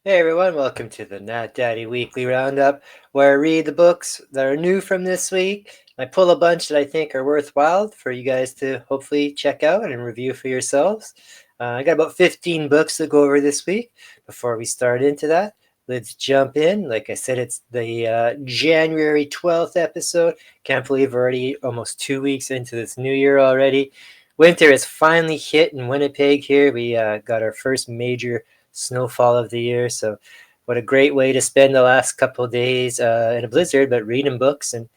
Hey everyone, welcome to the Nat Daddy Weekly Roundup, where I read the books that are new from this week. I pull a bunch that I think are worthwhile for you guys to hopefully check out and review for yourselves. I got about 15 books to go over this week. Before we start into that, let's jump in. Like I said, it's the January 12th episode. Can't believe we're already almost 2 weeks into this new year already. Winter has finally hit in Winnipeg here. We got our first major snowfall of the year. So, what a great way to spend the last couple of days in a blizzard, but reading books and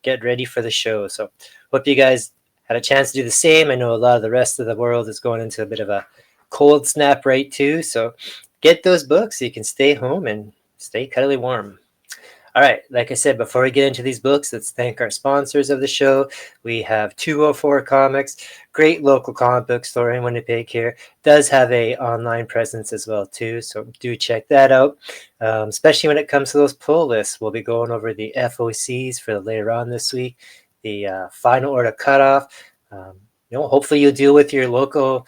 get ready for the show. So, hope you guys had a chance to do the same. I know a lot of the rest of the world is going into a bit of a cold snap right too. So, get those books so you can stay home and stay cuddly warm. All right, like I said, before we get into these books, let's thank our sponsors of the show. We have 204 Comics, great local comic book store in Winnipeg here. Does have a online presence as well too, so do check that out. Especially when it comes to those pull lists, we'll be going over the FOCs for later on this week, the final order cutoff. Um, hopefully you'll deal with your local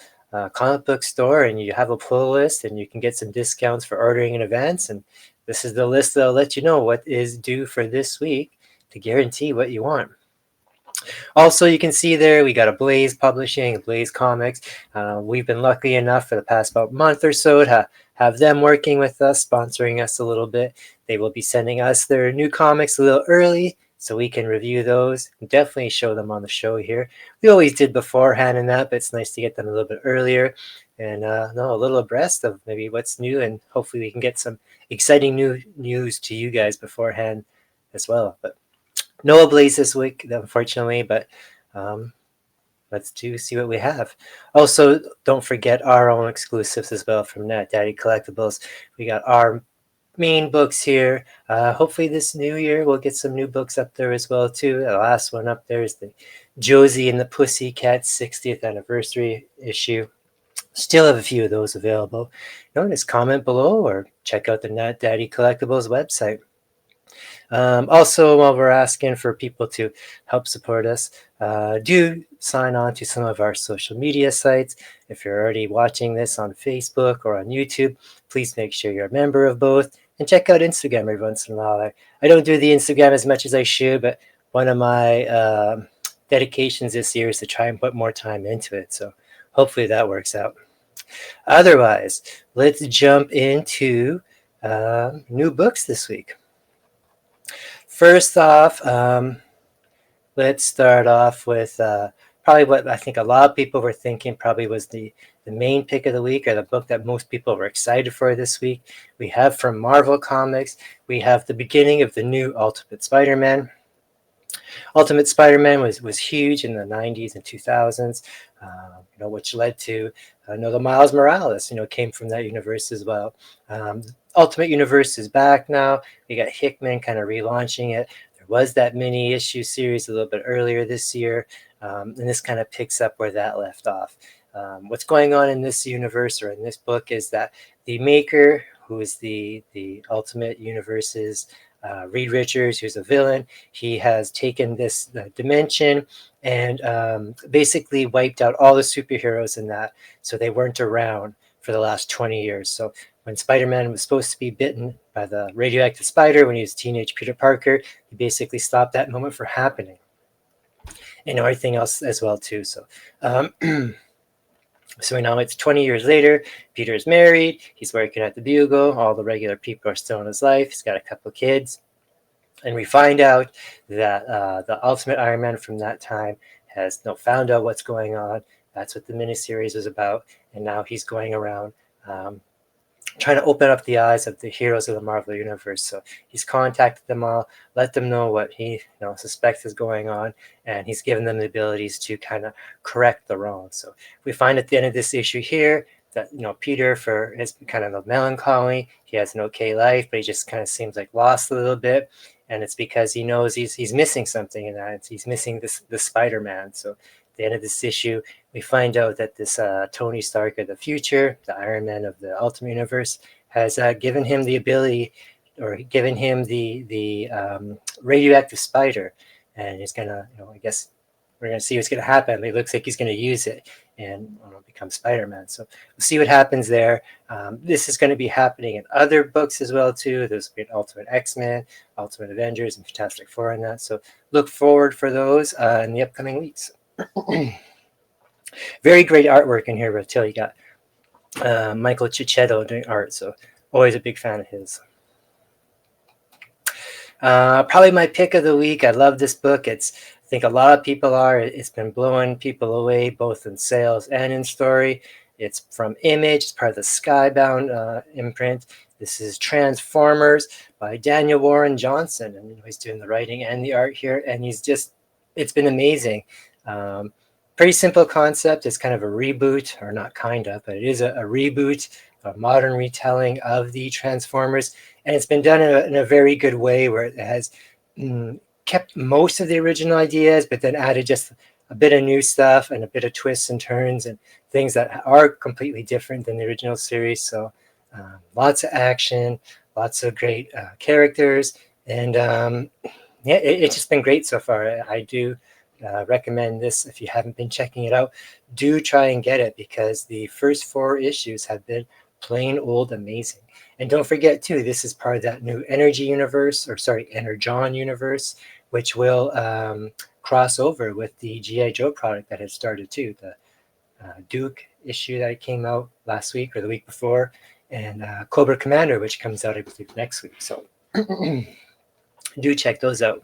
comic book store and you have a pull list and you can get some discounts for ordering in advance. And this is the list that'll let you know what is due for this week to guarantee what you want. Also, you can see there we got a Blaze Publishing, a Blaze Comics. We've been lucky enough for the past about month or so to have them working with us, sponsoring us a little bit. They will be sending us their new comics a little early so we can review those and definitely show them on the show here. We always did beforehand in that, but it's nice to get them a little bit earlier and know a little abreast of maybe what's new, and hopefully we can get some exciting new news to you guys beforehand as well. But no Blaze this week, unfortunately, but let's see what we have. Also, don't forget our own exclusives as well from Nat Daddy Collectibles. We got our main books here. Hopefully this new year we'll get some new books up there as well too. The last one up there is the Josie and the Pussycat 60th anniversary issue. Still have a few of those available. Just comment below or check out the Nat Daddy Collectibles website. Also, while we're asking for people to help support us, do sign on to some of our social media sites. If you're already watching this on Facebook or on YouTube, please make sure you're a member of both. And check out Instagram every once in a while. I don't do the Instagram as much as I should, but one of my dedications this year is to try and put more time into it. So hopefully that works out. Otherwise, let's jump into new books this week. First off, let's start off with probably what I think a lot of people were thinking probably was the main pick of the week, or the book that most people were excited for this week. We have from Marvel Comics, we have the beginning of the new Ultimate Spider-Man. Ultimate Spider-Man was huge in the 90s and 2000s, which led to the Miles Morales, came from that universe as well. Ultimate Universe is back now. We got Hickman kind of relaunching it. There was that mini issue series a little bit earlier this year, and this kind of picks up where that left off. What's going on in this universe or in this book is that the maker, who is the Ultimate Universe's Reed Richards, who's a villain, he has taken this dimension and basically wiped out all the superheroes in that, so they weren't around for the last 20 years. So when Spider-Man was supposed to be bitten by the radioactive spider when he was teenage Peter Parker, he basically stopped that moment from happening. And everything else as well too. So so now it's 20 years later. Peter's married. He's working at the Bugle. All the regular people are still in his life. He's got a couple of kids. And we find out that the Ultimate Iron Man from that time has found out what's going on. That's what the miniseries is about. And now he's going around trying to open up the eyes of the heroes of the Marvel Universe. So he's contacted them all, let them know what he suspects is going on, and he's given them the abilities to kind of correct the wrong. So we find at the end of this issue here that Peter, for his kind of a melancholy, he has an okay life, but he just kind of seems like lost a little bit, and it's because he knows he's missing something in that. He's missing the Spider-Man. So at the end of this issue, we find out that this Tony Stark of the future, the Iron Man of the Ultimate Universe, has given him the ability, or given him the radioactive spider, and he's gonna, I guess, we're going to see what's going to happen. It looks like he's going to use it and become Spider-Man. So we'll see what happens there. This is going to be happening in other books as well too. There's been Ultimate X-Men, Ultimate Avengers, and Fantastic Four in that. So look forward for those in the upcoming weeks. Very great artwork in here, Ratil. You got Michael Cicchetto doing art, so always a big fan of his. Probably my pick of the week. I love this book. I think a lot of people are. It's been blowing people away, both in sales and in story. It's from Image. It's part of the Skybound imprint. This is Transformers by Daniel Warren Johnson, and he's doing the writing and the art here. And it's been amazing. Pretty simple concept. It's kind of a reboot, or not kind of, but it is a reboot, a modern retelling of the Transformers. And it's been done in a very good way, where it has kept most of the original ideas, but then added just a bit of new stuff and a bit of twists and turns and things that are completely different than the original series. So lots of action, lots of great characters. And yeah, it's just been great so far. I do recommend this. If you haven't been checking it out, do try and get it, because the first 4 issues have been plain old amazing. And don't forget too, this is part of that new Energy universe, or sorry, Energon universe, which will cross over with the G.I. Joe product that has started too. The Duke issue that came out last week or the week before, and Cobra Commander, which comes out, I believe, next week. So do check those out.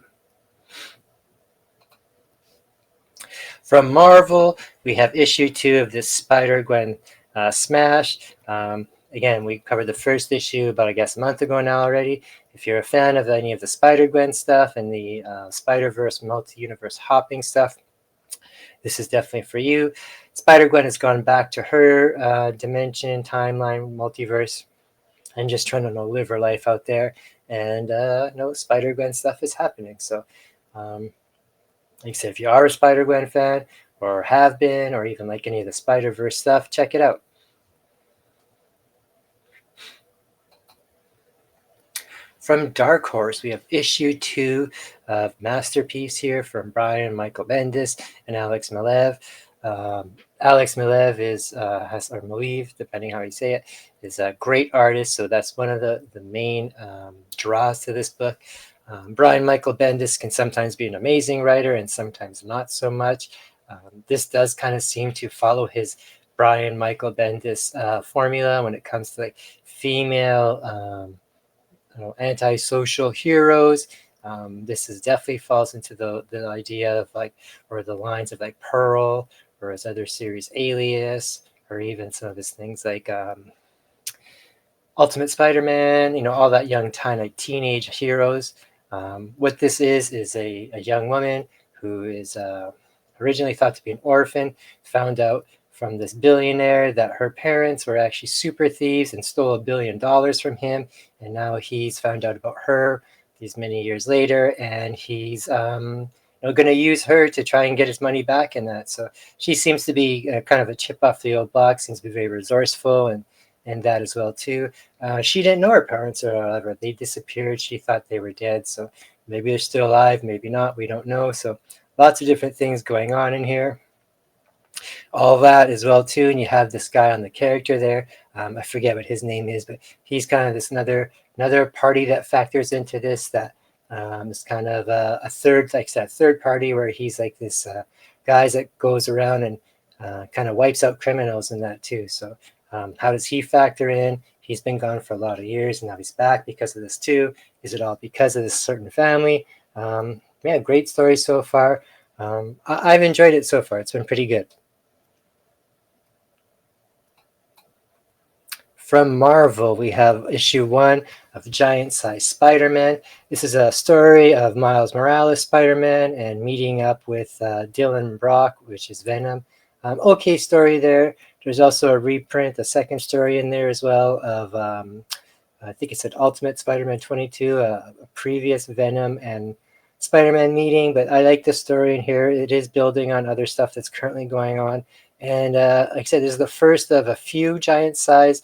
From Marvel, we have issue 2 of this Spider-Gwen Smash. Again, we covered the first issue about, I guess, a month ago now already. If you're a fan of any of the Spider-Gwen stuff and the Spider-Verse multi-universe hopping stuff, this is definitely for you. Spider-Gwen has gone back to her dimension, timeline, multiverse, and just trying to live her life out there. And Spider-Gwen stuff is happening. So, like I said, if you are a Spider-Gwen fan, or have been, or even like any of the Spider-Verse stuff, check it out. From Dark Horse, we have issue 2 of Masterpiece here from Brian and Michael Bendis and Alex Maleev. Alex Maleev or Maleev, depending how you say it, is a great artist. So that's one of the main draws to this book. Brian Michael Bendis can sometimes be an amazing writer and sometimes not so much. This does kind of seem to follow his Brian Michael Bendis formula when it comes to like female antisocial heroes. This definitely falls into the idea of or the lines of Pearl, or his other series Alias, or even some of his things like Ultimate Spider-Man, all that young teenage heroes. What this is a young woman who is originally thought to be an orphan, found out from this billionaire that her parents were actually super thieves and stole $1 billion from him. And now he's found out about her these many years later, and he's going to use her to try and get his money back in that. So she seems to be kind of a chip off the old block, seems to be very resourceful and that as well too. She didn't know her parents or whatever. They disappeared. She thought they were dead. So maybe they're still alive, maybe not. We don't know. So lots of different things going on in here. All that as well too, and you have this guy on the character there. I forget what his name is, but he's kind of this another party that factors into this. That is kind of a third, like that third party, where he's like this guy that goes around and kind of wipes out criminals and that too. So how does he factor in? He's been gone for a lot of years, and now he's back because of this too. Is it all because of this certain family? Yeah, great story so far. I've enjoyed it so far. It's been pretty good. From Marvel, we have issue 1 of Giant Size Spider-Man. This is a story of Miles Morales Spider-Man and meeting up with Dylan Brock, which is Venom. Okay story there. There's also a reprint, a second story in there as well of, I think it said Ultimate Spider-Man 22, a previous Venom and Spider-Man meeting. But I like the story in here. It is building on other stuff that's currently going on. And like I said, this is the first of a few Giant Size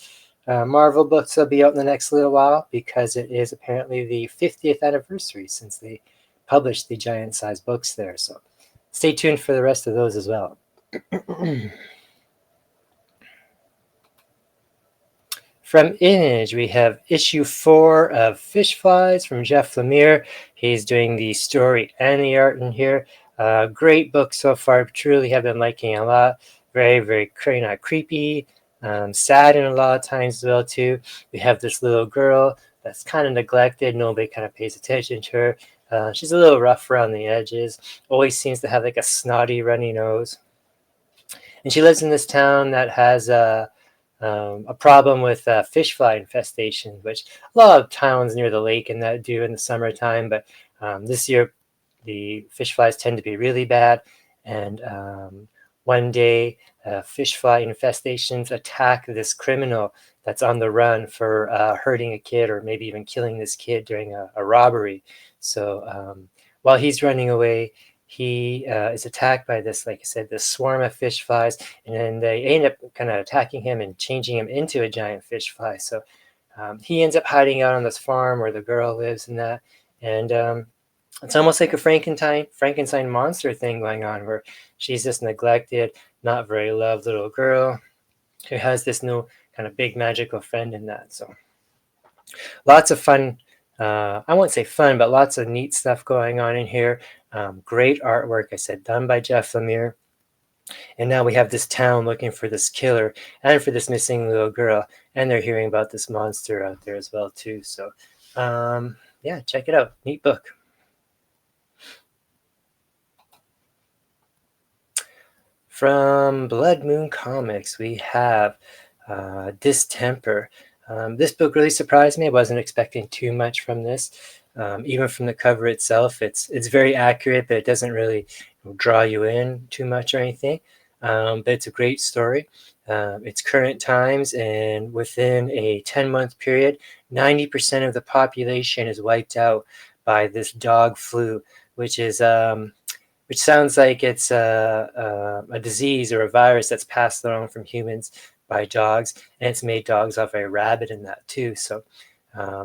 Marvel books will be out in the next little while, because it is apparently the 50th anniversary since they published the Giant Size books there. So stay tuned for the rest of those as well. From Image, we have issue 4 of Fish Flies from Jeff Lemire. He's doing the story and the art in here. Great book so far. Truly have been liking a lot. Very, very creepy, sad in a lot of times as well too. We have this little girl that's kind of neglected. Nobody kind of pays attention to her. She's a little rough around the edges. Always seems to have like a snotty, runny nose. And she lives in this town that has a problem with fish fly infestation, which a lot of towns near the lake and that do in the summertime. But this year, the fish flies tend to be really bad. And one day, fish fly infestations attack this criminal that's on the run for hurting a kid or maybe even killing this kid during a robbery. So while he's running away, he is attacked by this, like I said, this swarm of fish flies, and then they end up kind of attacking him and changing him into a giant fish fly. So he ends up hiding out on this farm where the girl lives and that. And it's almost like a Frankenstein monster thing going on, where she's this neglected, not very loved little girl who has this new kind of big magical friend in that. So lots of fun. I won't say fun, but lots of neat stuff going on in here. Great artwork, I said, done by Jeff Lemire. And now we have this town looking for this killer and for this missing little girl, and they're hearing about this monster out there as well too. So yeah, check it out. Neat book. From Blood Moon Comics, we have Distemper. This book really surprised me. I wasn't expecting too much from this. Even from the cover itself, it's very accurate, but it doesn't really draw you in too much or anything. But it's a great story. It's current times, and within a 10-month period, 90% of the population is wiped out by this dog flu, which is which sounds like it's a disease or a virus that's passed along from humans by dogs, and it's made dogs all very rabid in that too. So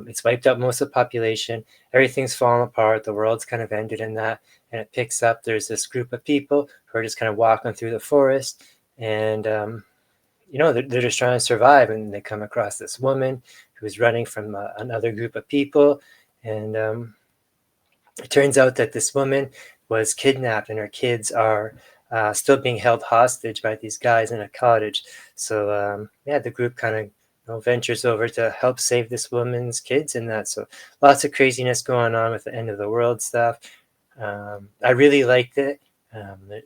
it's wiped out most of the population. Everything's fallen apart. The world's kind of ended in that, and it picks up. There's this group of people who are just kind of walking through the forest, and they're just trying to survive, and they come across this woman who's running from another group of people, and it turns out that this woman was kidnapped, and her kids are still being held hostage by these guys in a cottage. So yeah, the group kind of ventures over to help save this woman's kids and that. So lots of craziness going on with the end of the world stuff. I really liked it.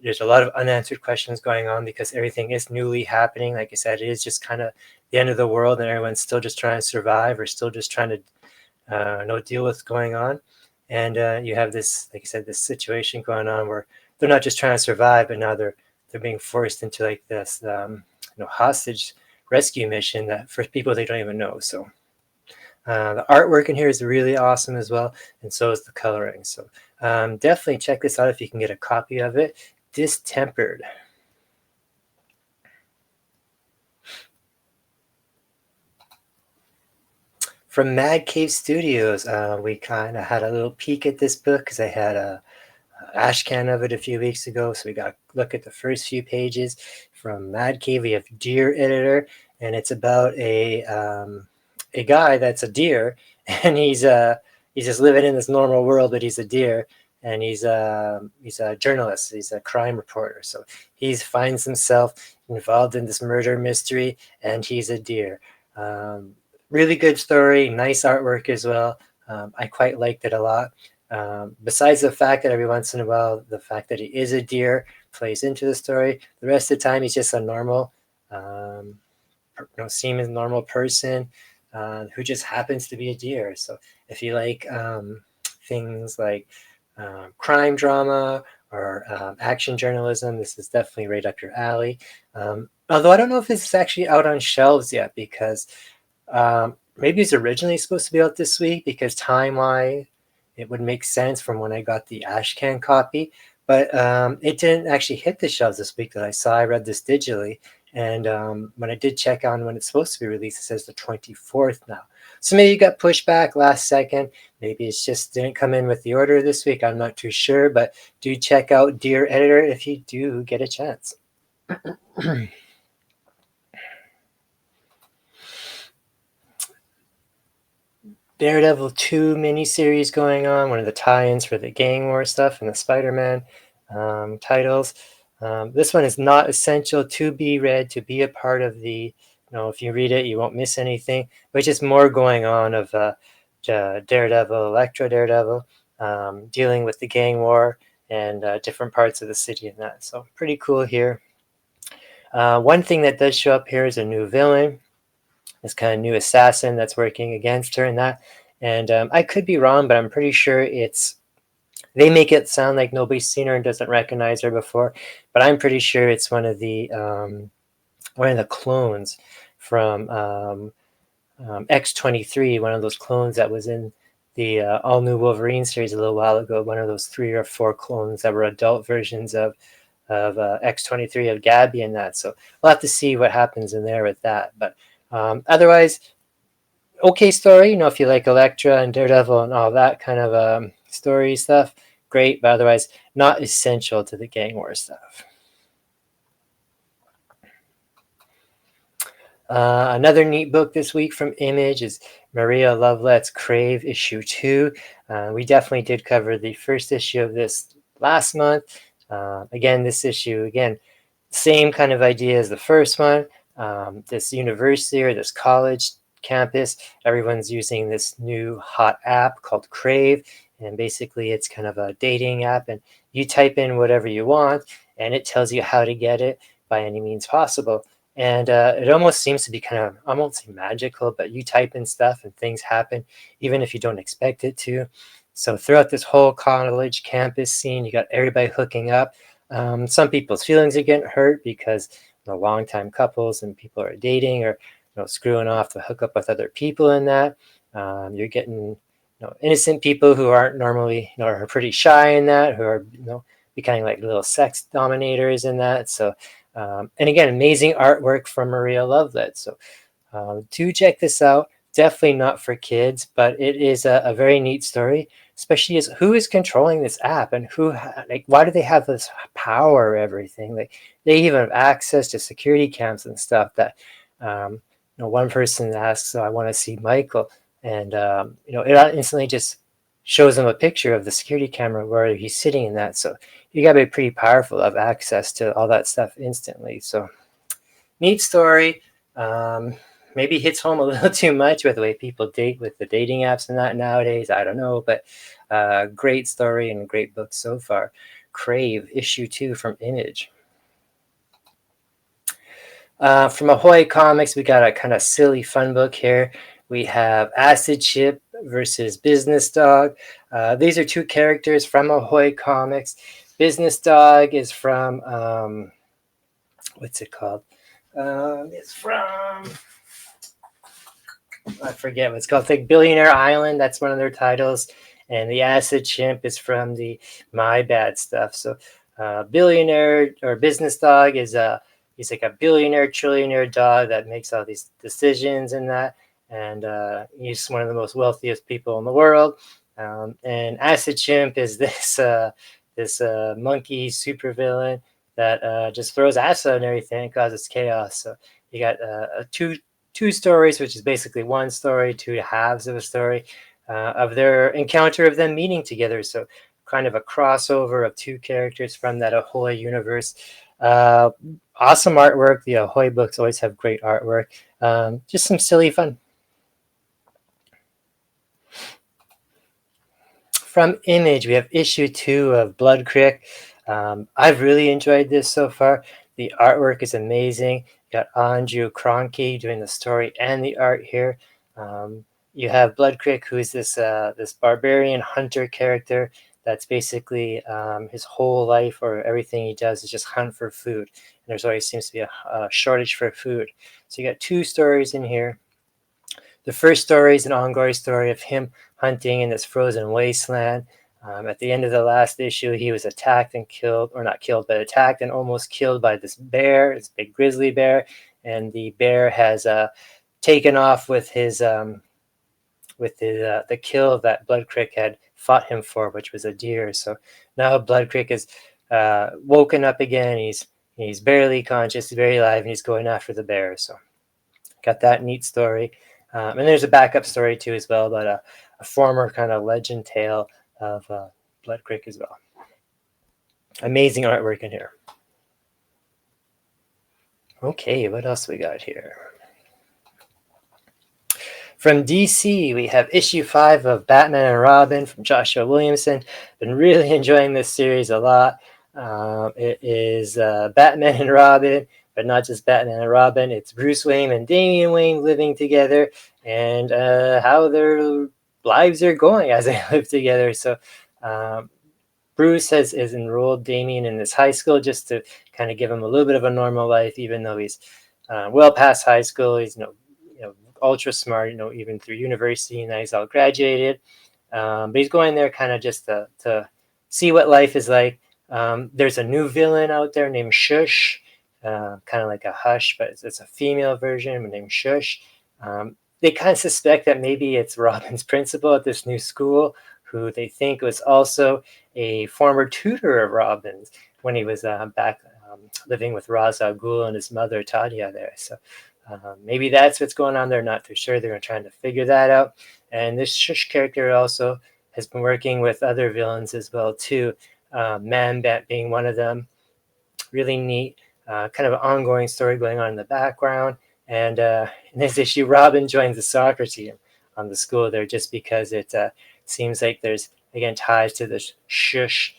There's a lot of unanswered questions going on because everything is newly happening. Like I said, it is just kind of the end of the world, and everyone's still just trying to survive or still just trying to deal with what's going on. And you have this, like I said, this situation going on where they're not just trying to survive, but now they're being forced into like this hostage rescue mission that for people they don't even know. So the artwork in here is really awesome as well, and so is the coloring. So definitely check this out if you can get a copy of it. Distempered. From Mad Cave Studios, we kind of had a little peek at this book because I had a ashcan of it a few weeks ago, so we got a look at the first few pages. From Mad Cave, we have Deer Editor, and it's about a guy that's a deer, and he's just living in this normal world, but he's a deer, and he's a journalist. He's a crime reporter, so he finds himself involved in this murder mystery, and he's a deer. Really good story, nice artwork as well. I quite liked it a lot. Besides the fact that every once in a while, the fact that he is a deer plays into the story, the rest of the time he's just a normal, seeming normal person who just happens to be a deer. So if you like things like crime drama or action journalism, this is definitely right up your alley. Although I don't know if this is actually out on shelves yet, because maybe it's originally supposed to be out this week, because time-wise it would make sense from when I got the ashcan copy, but it didn't actually hit the shelves this week that I saw. I read this digitally, And when I did check on when it's supposed to be released, it says the 24th now. So maybe it got pushed back last second. Maybe it's just didn't come in with the order this week. I'm not too sure, but do check out Dear Editor if you do get a chance. Daredevil 2 miniseries going on, one of the tie-ins for the Gang War stuff and the Spider-Man titles. This one is not essential to be read, to be a part of the, if you read it, you won't miss anything, but just more going on of Daredevil, Electro Daredevil, dealing with the gang war and different parts of the city and that. So pretty cool here. One thing that does show up here is a new villain, this kind of new assassin that's working against her and that. And I could be wrong, but I'm pretty sure they make it sound like nobody's seen her and doesn't recognize her before, but I'm pretty sure it's one of the clones from X-23, one of those clones that was in the All New Wolverine series a little while ago, one of those 3 or 4 clones that were adult versions of X-23 of Gabby and that. So we'll have to see what happens in there with that. But otherwise, okay story. If you like Elektra and Daredevil and all that kind of story stuff, great. But otherwise, not essential to the gang war stuff. Another neat book this week from Image is Maria Lovelet's Crave issue 2. We definitely did cover the first issue of this last month. Again, this issue, same kind of idea as the first one. This university or this college campus, everyone's using this new hot app called Crave, and basically it's kind of a dating app, and you type in whatever you want and it tells you how to get it by any means possible. And it almost seems to be kind of, I won't say magical, but you type in stuff and things happen even if you don't expect it to. So throughout this whole college campus scene, you got everybody hooking up. Some people's feelings are getting hurt because long-time couples and people are dating or screwing off to hook up with other people in that. You're getting innocent people who aren't normally are pretty shy in that, who are becoming like little sex dominators in that. So and again, amazing artwork from Maria Lovelet. So do check this out. Definitely not for kids, but it is a very neat story, especially as who is controlling this app and why do they have this power, everything? Like they even have access to security cams and stuff that, one person asks, so I want to see Michael. And, it instantly just shows them a picture of the security camera where he's sitting in that. So you got to be pretty powerful to have access to all that stuff instantly. So neat story. Maybe hits home a little too much with the way people date with the dating apps and that nowadays. I don't know, but great story and great book so far. Crave issue 2 from Image. From Ahoy Comics, we got a kind of silly fun book here. We have Acid Chip versus Business Dog. These are 2 characters from Ahoy Comics. Business Dog is from, what's it called? It's from, I forget what it's called. It's like Billionaire Island. That's one of their titles. And the Acid Chimp is from the My Bad stuff. So Billionaire or Business Dog is he's like a billionaire, trillionaire dog that makes all these decisions and that. And he's one of the most wealthiest people in the world. And Acid Chimp is this monkey supervillain that just throws acid and everything and causes chaos. So you got two stories, which is basically one story, 2 halves of a story of their encounter of them meeting together. So kind of a crossover of 2 characters from that Ahoy universe. Awesome artwork. The Ahoy books always have great artwork. Just some silly fun. From Image, we have issue 2 of Blood Crick. I've really enjoyed this so far. The artwork is amazing. You got Andrew Cronky doing the story and the art here. You have Blood Crick, who is this barbarian hunter character that's basically his whole life or everything he does is just hunt for food. And there's always seems to be a shortage for food. So you got 2 stories in here. The first story is an ongoing story of him hunting in this frozen wasteland. At the end of the last issue, he was attacked and killed, or not killed, but attacked and almost killed by this bear, this big grizzly bear. And the bear has taken off with the kill that Blood Crick had fought him for, which was a deer. So now Blood Crick is woken up again. He's barely conscious, he's very alive, and he's going after the bear. So got that neat story. And there's a backup story too as well about a former kind of legend tale of Blood Crick as well. Amazing artwork in here. Okay, what else we got here? From DC, we have issue 5 of Batman and Robin from Joshua Williamson. Been really enjoying this series a lot. It is Batman and Robin, but not just Batman and Robin. It's Bruce Wayne and Damian Wayne living together, and how their lives are going as they live together. So Bruce has enrolled Damian in this high school just to kind of give him a little bit of a normal life, even though he's well past high school. He's ultra smart, even through university, and now he's all graduated. But he's going there kind of just to see what life is like. There's a new villain out there named Shush, kind of like a Hush, but it's a female version named Shush. They kind of suspect that maybe it's Robin's principal at this new school, who they think was also a former tutor of Robin's when he was back living with Ra's al Ghul and his mother Talia there. So maybe that's what's going on. They're not too sure. They're trying to figure that out. And this Shush character also has been working with other villains as well too. Man-Bat being one of them. Really neat, kind of an ongoing story going on in the background. And in this issue, Robin joins the soccer team on the school there just because it seems like there's, again, ties to the Shush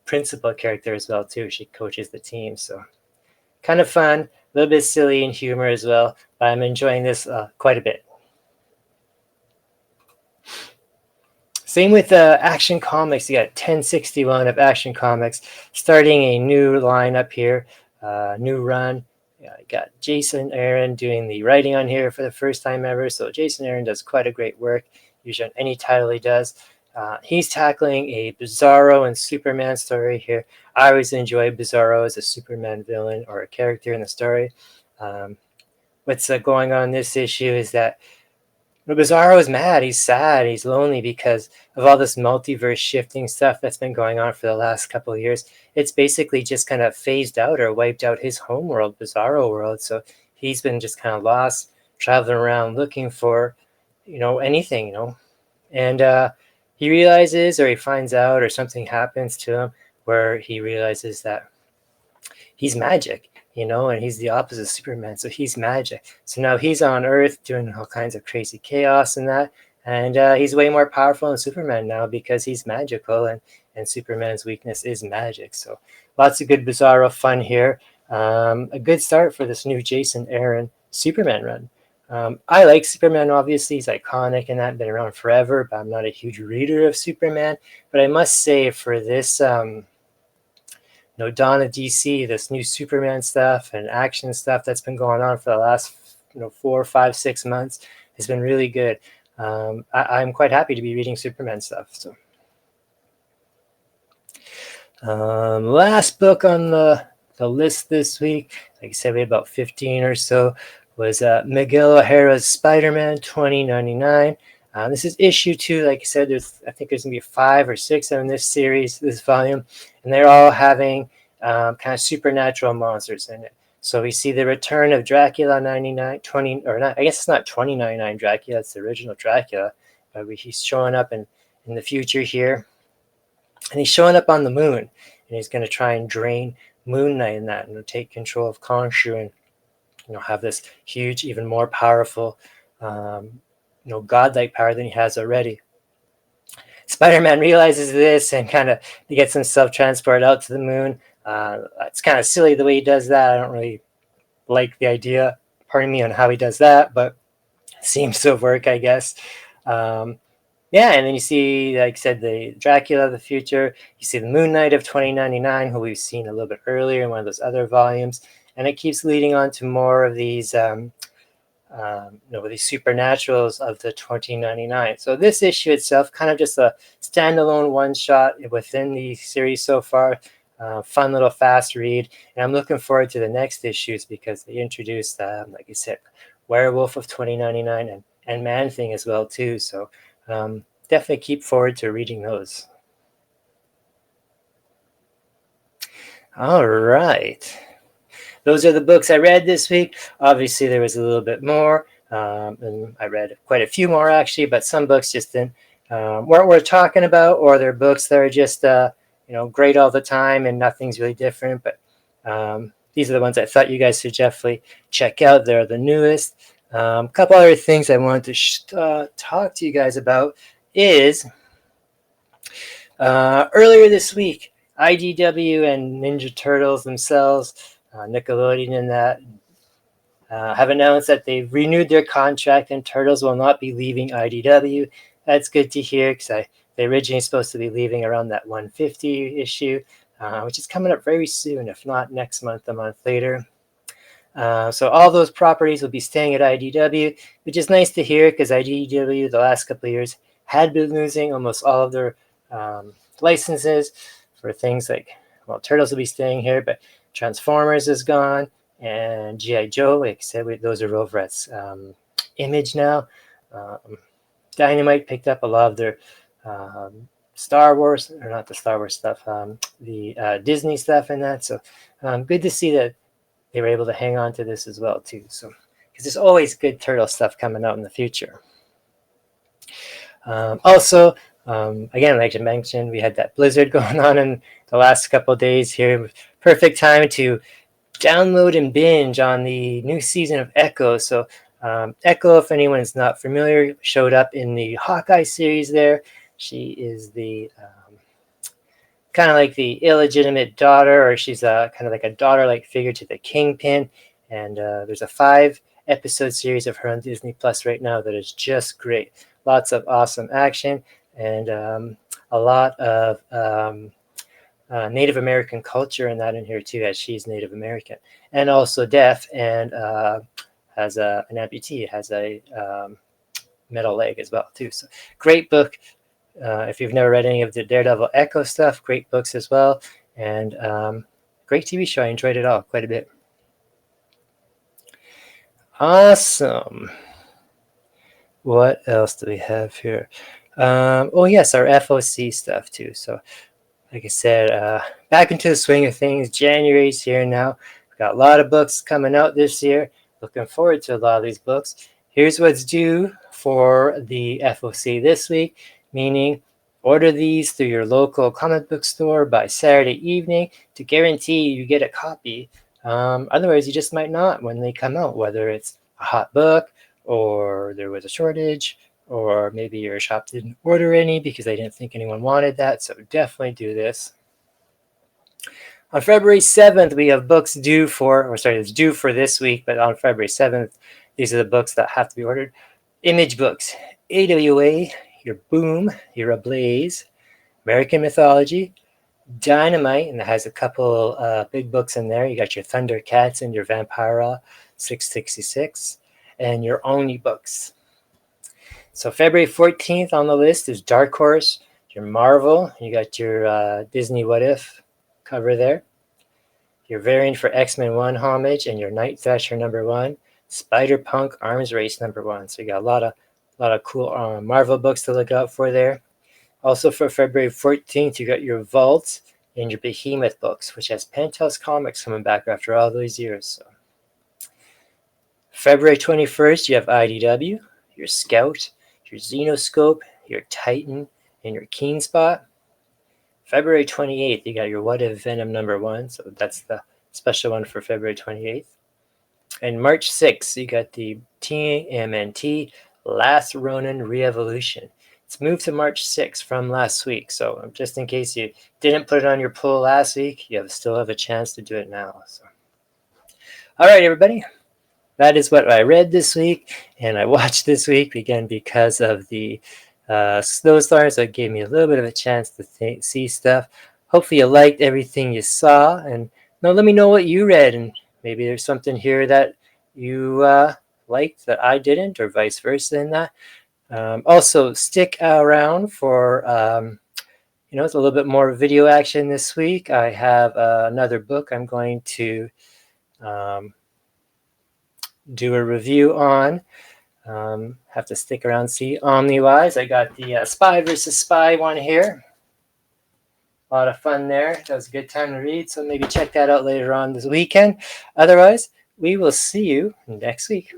principal character as well too. She coaches the team, so kind of fun, a little bit silly and humor as well, but I'm enjoying this quite a bit. Same with Action Comics. You got 1061 of Action Comics starting a new line up here, new run. You got Jason Aaron doing the writing on here for the first time ever. So Jason Aaron does quite a great work, usually on any title he does. He's tackling a Bizarro and Superman story here. I always enjoy Bizarro as a Superman villain or a character in the story. What's going on in this issue is that Bizarro is mad, he's sad, he's lonely because of all this multiverse shifting stuff that's been going on for the last couple of years. It's basically just kind of phased out or wiped out his home world, Bizarro world. So he's been just kind of lost, traveling around looking for, anything, And he realizes, or he finds out, or something happens to him where he realizes that he's magic. And he's the opposite of Superman, so he's magic. So now he's on Earth doing all kinds of crazy chaos and that, and he's way more powerful than Superman now because he's magical, and Superman's weakness is magic. So lots of good Bizarro fun here. A good start for this new Jason Aaron Superman run. I like Superman, obviously. He's iconic and that, been around forever, but I'm not a huge reader of Superman. But I must say for this Dawn of DC, this new Superman stuff and action stuff that's been going on for the last 4, 5, 6 months has been really good. I'm quite happy to be reading Superman stuff. So, last book on the list this week, like I said, we had about 15 or so, was Miguel O'Hara's Spider-Man 2099. This is issue 2. Like I said, I think there's going to be 5 or 6 in this series, this volume, and they're all having kind of supernatural monsters in it. So we see the return of Dracula 20, or not, I guess it's not 2099 Dracula, it's the original Dracula. He's showing up in the future here. And he's showing up on the moon, and he's going to try and drain Moon Knight in that, and take control of Khonshu, and have this huge, even more powerful godlike power than he has already. Spider-Man realizes this and kind of gets himself transported out to the moon. It's kind of silly the way he does that. I don't really like the idea, pardon me, on how he does that, but it seems to work, I guess. And then you see, like I said, the Dracula of the future. You see the Moon Knight of 2099, who we've seen a little bit earlier in one of those other volumes. And it keeps leading on to more of these the supernaturals of the 2099. So this issue itself, kind of just a standalone one-shot within the series so far. Fun little fast read, and I'm looking forward to the next issues because they introduced, like I said, Werewolf of 2099 and Man-Thing as well too. So definitely keep forward to reading those. All right. Those are the books I read this week. Obviously, there was a little bit more, and I read quite a few more actually, but some books just weren't worth talking about, or they're books that are just great all the time and nothing's really different. But these are the ones I thought you guys should definitely check out. They're the newest. A couple other things I wanted to talk to you guys about is earlier this week, IDW and Ninja Turtles themselves, Nickelodeon and that, have announced that they've renewed their contract and Turtles will not be leaving IDW. That's good to hear because they originally supposed to be leaving around that 150 issue, which is coming up very soon, if not next month, a month later. So all those properties will be staying at IDW, which is nice to hear because IDW the last couple of years had been losing almost all of their licenses for things like, well, Turtles will be staying here, but Transformers is gone, and G.I. Joe, like I said, those are over at Image now. Dynamite picked up a lot of their Star Wars, or not the Star Wars stuff, the Disney stuff and that. So good to see that they were able to hang on to this as well too. So because there's always good Turtle stuff coming out in the future. Also, again, like I mentioned, we had that blizzard going on in the last couple of days here. Perfect time to download and binge on the new season of Echo. So Echo, if anyone is not familiar, showed up in the Hawkeye series there. She is the kind of like the illegitimate daughter, or she's kind of like a daughter-like figure to the Kingpin. And there's a 5-episode series of her on Disney Plus right now that is just great. Lots of awesome action and a lot of Native American culture and that in here too, as she's Native American and also deaf and has an amputee, has a metal leg as well too. So great book. If you've never read any of the Daredevil Echo stuff, great books as well, and great TV show. I enjoyed it all quite a bit. Awesome. What else do we have here? Oh yes, our FOC stuff too. So like I said, back into the swing of things. January's here now. We've got a lot of books coming out this year. Looking forward to a lot of these books. Here's what's due for the FOC this week, meaning order these through your local comic book store by Saturday evening to guarantee you get a copy. Otherwise, you just might not when they come out, whether it's a hot book or there was a shortage, or maybe your shop didn't order any because they didn't think anyone wanted that. So definitely do this. On February 7th, we have books due for, it's due for this week, but on February 7th, these are the books that have to be ordered. Image books, AWA, your Boom, your Ablaze, American Mythology, Dynamite, and it has a couple big books in there. You got your Thundercats and your Vampira 666, and your Oni books. So February 14th on the list is Dark Horse, your Marvel. You got your Disney What If cover there. Your variant for X-Men 1 Homage and your Night Thrasher #1. Spider-Punk Arms Race #1. So you got a lot of cool Marvel books to look out for there. Also for February 14th, you got your Vault and your Behemoth books, which has Penthouse Comics coming back after all those years. So February 21st, you have IDW, your Scout, your Xenoscope, your Titan, and your Keen Spot. February 28th, you got your What If Venom #1, so that's the special one for February 28th. And March 6th, you got the TMNT Last Ronin Re-Evolution. It's moved to March 6th from last week, so just in case you didn't put it on your pull last week, you still have a chance to do it now. So, all right, everybody. That is what I read this week, and I watched this week, again, because of the snowstorms. So it gave me a little bit of a chance to see stuff. Hopefully you liked everything you saw, and let me know what you read, and maybe there's something here that you liked that I didn't, or vice versa in that. Also, stick around for it's a little bit more video action this week. I have another book I'm going to do a review on. Have to stick around, see Omniwise. I got the Spy versus Spy one here. A lot of fun there. That was a good time to read, so maybe check that out later on this weekend. Otherwise, we will see you next week.